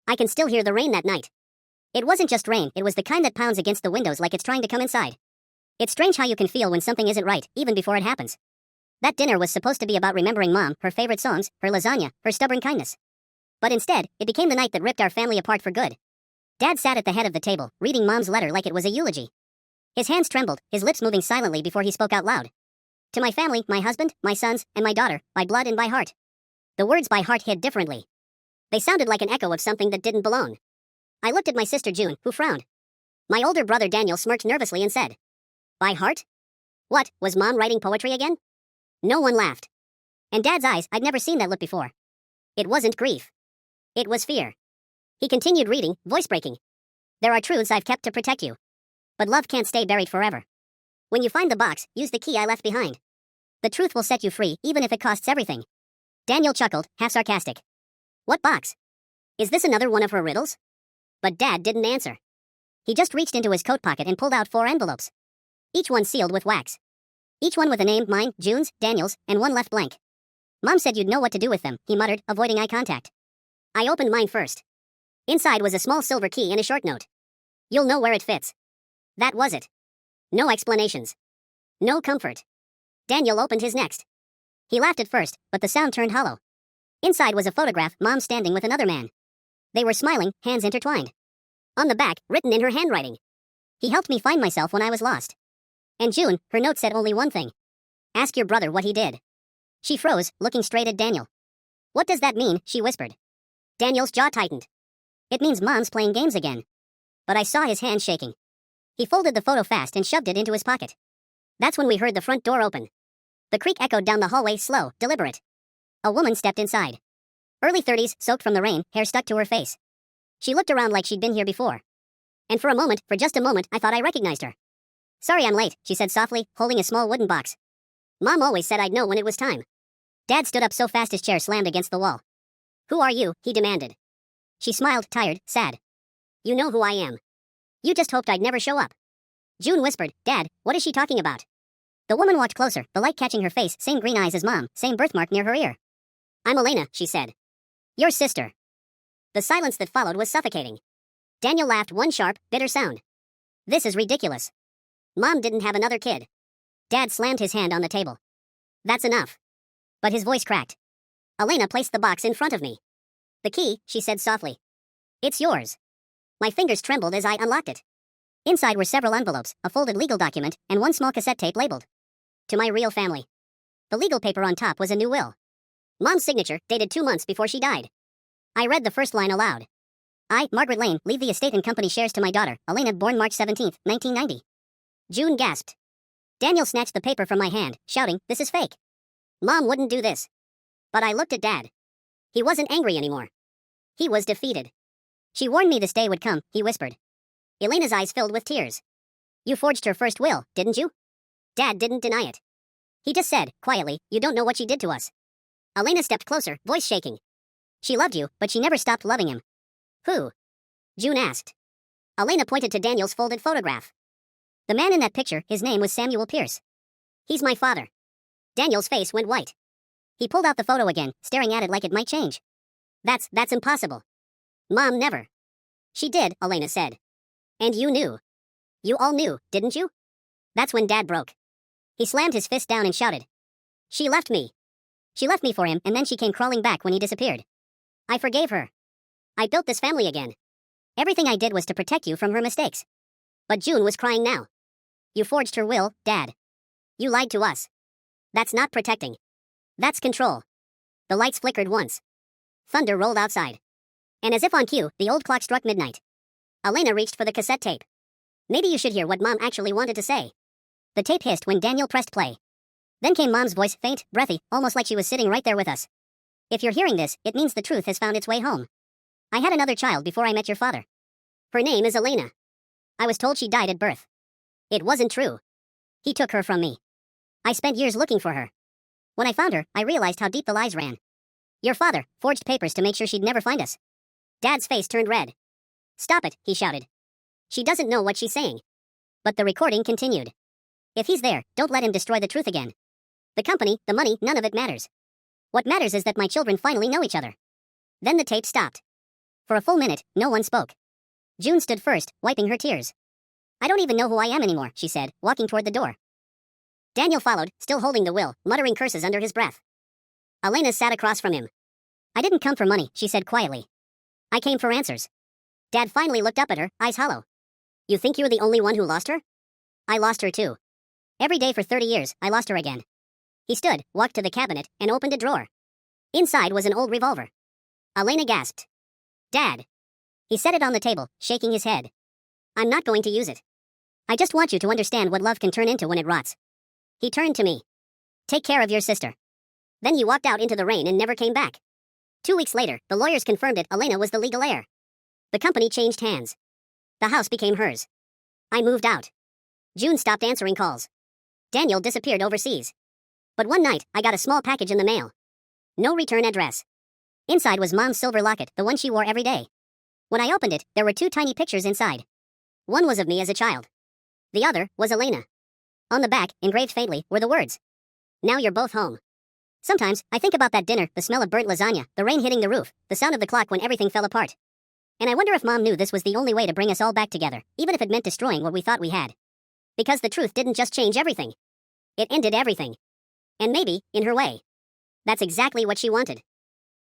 I can still hear the rain that night. It wasn't just rain, it was the kind that pounds against the windows like it's trying to come inside. It's strange how you can feel when something isn't right, even before it happens. That dinner was supposed to be about remembering Mom, her favorite songs, her lasagna, her stubborn kindness. But instead, it became the night that ripped our family apart for good. Dad sat at the head of the table, reading Mom's letter like it was a eulogy. His hands trembled, his lips moving silently before he spoke out loud. To my family, my husband, my sons, and my daughter, by blood and by heart. The words by heart hit differently. They sounded like an echo of something that didn't belong. I looked at my sister June, who frowned. My older brother Daniel smirked nervously and said, "By heart? What, was Mom writing poetry again?" No one laughed. In Dad's eyes, I'd never seen that look before. It wasn't grief. It was fear. He continued reading, voice breaking. "There are truths I've kept to protect you. But love can't stay buried forever. When you find the box, use the key I left behind. The truth will set you free, even if it costs everything." Daniel chuckled, half sarcastic. "What box? Is this another one of her riddles?" But Dad didn't answer. He just reached into his coat pocket and pulled out 4 envelopes. Each one sealed with wax. Each one with a name, mine, June's, Daniel's, and one left blank. "Mom said you'd know what to do with them," he muttered, avoiding eye contact. I opened mine first. Inside was a small silver key and a short note. "You'll know where it fits." That was it. No explanations. No comfort. Daniel opened his next. He laughed at first, but the sound turned hollow. Inside was a photograph, Mom standing with another man. They were smiling, hands intertwined. On the back, written in her handwriting. "He helped me find myself when I was lost." And June, her note said only one thing. "Ask your brother what he did." She froze, looking straight at Daniel. "What does that mean?" she whispered. Daniel's jaw tightened. "It means Mom's playing games again." But I saw his hands shaking. He folded the photo fast and shoved it into his pocket. That's when we heard the front door open. The creak echoed down the hallway, slow, deliberate. A woman stepped inside. Early 30s, soaked from the rain, hair stuck to her face. She looked around like she'd been here before. And for just a moment, I thought I recognized her. "Sorry I'm late," she said softly, holding a small wooden box. "Mom always said I'd know when it was time." Dad stood up so fast his chair slammed against the wall. "Who are you?" he demanded. She smiled, tired, sad. "You know who I am. You just hoped I'd never show up." June whispered, "Dad, what is she talking about?" The woman walked closer, the light catching her face, same green eyes as Mom, same birthmark near her ear. "I'm Elena," she said. "Your sister." The silence that followed was suffocating. Daniel laughed, one sharp, bitter sound. "This is ridiculous. Mom didn't have another kid." Dad slammed his hand on the table. "That's enough." But his voice cracked. Elena placed the box in front of me. "The key," she said softly. "It's yours." My fingers trembled as I unlocked it. Inside were several envelopes, a folded legal document, and one small cassette tape labeled, "To my real family." The legal paper on top was a new will. Mom's signature, dated 2 months before she died. I read the first line aloud. "I, Margaret Lane, leave the estate and company shares to my daughter, Elena, born March 17, 1990. June gasped. Daniel snatched the paper from my hand, shouting, "This is fake. Mom wouldn't do this." But I looked at Dad. He wasn't angry anymore. He was defeated. "She warned me this day would come," he whispered. Elena's eyes filled with tears. "You forged her first will, didn't you?" Dad didn't deny it. He just said, quietly, "You don't know what she did to us." Elena stepped closer, voice shaking. "She loved you, but she never stopped loving him." "Who?" June asked. Elena pointed to Daniel's folded photograph. "The man in that picture, his name was Samuel Pierce. He's my father." Daniel's face went white. He pulled out the photo again, staring at it like it might change. That's impossible. Mom never." "She did," Elena said. "And you knew. You all knew, didn't you?" That's when Dad broke. He slammed his fist down and shouted, "She left me. She left me for him, and then she came crawling back when he disappeared. I forgave her. I built this family again. Everything I did was to protect you from her mistakes." But June was crying now. "You forged her will, Dad. You lied to us. That's not protecting. That's control." The lights flickered once. Thunder rolled outside. And as if on cue, the old clock struck midnight. Elena reached for the cassette tape. "Maybe you should hear what Mom actually wanted to say." The tape hissed when Daniel pressed play. Then came Mom's voice, faint, breathy, almost like she was sitting right there with us. "If you're hearing this, it means the truth has found its way home. I had another child before I met your father. Her name is Elena. I was told she died at birth. It wasn't true. He took her from me. I spent years looking for her. When I found her, I realized how deep the lies ran. Your father forged papers to make sure she'd never find us." Dad's face turned red. "Stop it," he shouted. "She doesn't know what she's saying." But the recording continued. "If he's there, don't let him destroy the truth again. The company, the money, none of it matters. What matters is that my children finally know each other." Then the tape stopped. For a full minute, no one spoke. June stood first, wiping her tears. I don't even know who I am anymore, she said, walking toward the door. Daniel followed, still holding the will, muttering curses under his breath. Elena sat across from him. I didn't come for money, she said quietly. I came for answers. Dad finally looked up at her, eyes hollow. You think you're the only one who lost her? I lost her too. Every day for 30 years, I lost her again. He stood, walked to the cabinet, and opened a drawer. Inside was an old revolver. Elena gasped. Dad. He set it on the table, shaking his head. I'm not going to use it. I just want you to understand what love can turn into when it rots. He turned to me. Take care of your sister. Then he walked out into the rain and never came back. 2 weeks later, the lawyers confirmed it. Elena was the legal heir. The company changed hands. The house became hers. I moved out. June stopped answering calls. Daniel disappeared overseas. But one night, I got a small package in the mail. No return address. Inside was Mom's silver locket, the one she wore every day. When I opened it, there were 2 tiny pictures inside. One was of me as a child. The other was Elena. On the back, engraved faintly, were the words, Now you're both home. Sometimes, I think about that dinner, the smell of burnt lasagna, the rain hitting the roof, the sound of the clock when everything fell apart. And I wonder if Mom knew this was the only way to bring us all back together, even if it meant destroying what we thought we had. Because the truth didn't just change everything. It ended everything. And maybe, in her way, that's exactly what she wanted.